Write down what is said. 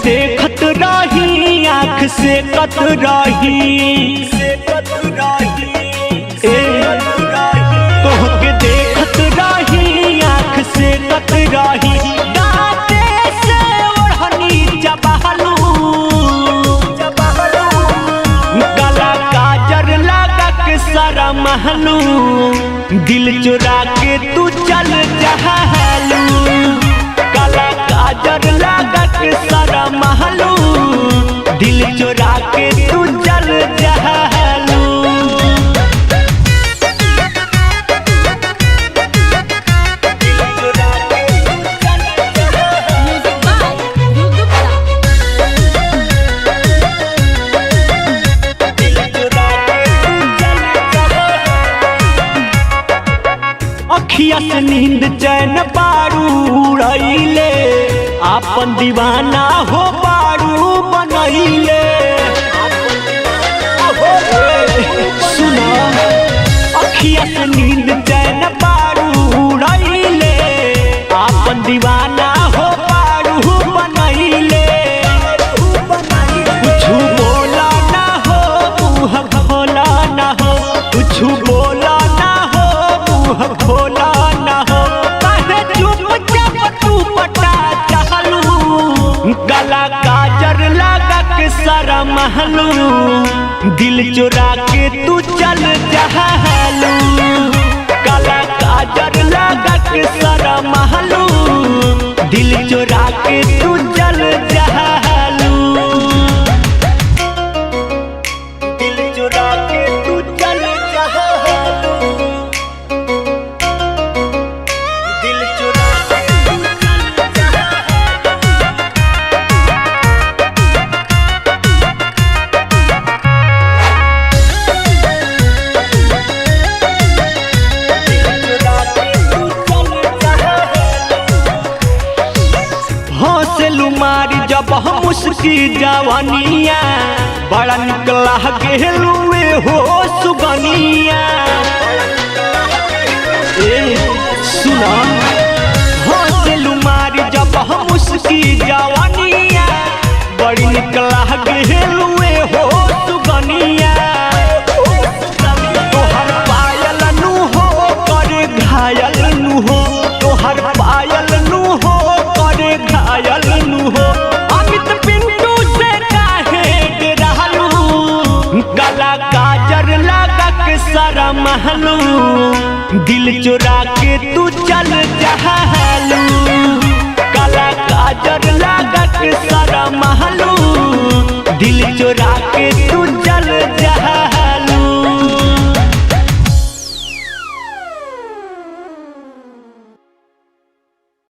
देखत रही आँख से कत रही तोहके देखत रही आँख से कत रही दाँते से ओढ़नी चबहलू गला काजर लगा के सारा महलू दिल चुरा के तू चल जहलू गला काजर लगा के सारा महलू दिल चुरा के तू चल जहलू अखिया से नींद चैन पारू रईले आपन दीवाना हो पारू बनैले सुना अखिया से नींद चैन पारू रईले आपन दीवाना हो पारू बनैले कुछ बोला ना हो मुँह खोला ना हो कुछ बोला ना हो मुँह खोला ना हो काहे चुपचाप तू पटा चाहलू गला काजर लगा के सारा महलू दिल चुरा के तू चल जहलू गला काजर लगा के सारा महलू दिल चुरा के तू चल जहलू दिल चुरा के तू चल जहलू दिल चुरा के तू चल हौसलू मारी जब हम उसकी जवानिया बड़ा निकला गेलुए हो सुगनिया सुना हौसलू मारी जब हम उसकी जवानिया बड़ी निकला गेलुए हो सुगनिया तोहर पायल नु हो कर घायल नु हो तोहर पायल नु हो कर घायल नु हो अमित पिंटू से काहे डरहलू गला काजर लगा के सारा महलू दिल चुरा के तू चल जहलू गला काजर लगा के सारा महलू दिल चुरा के तू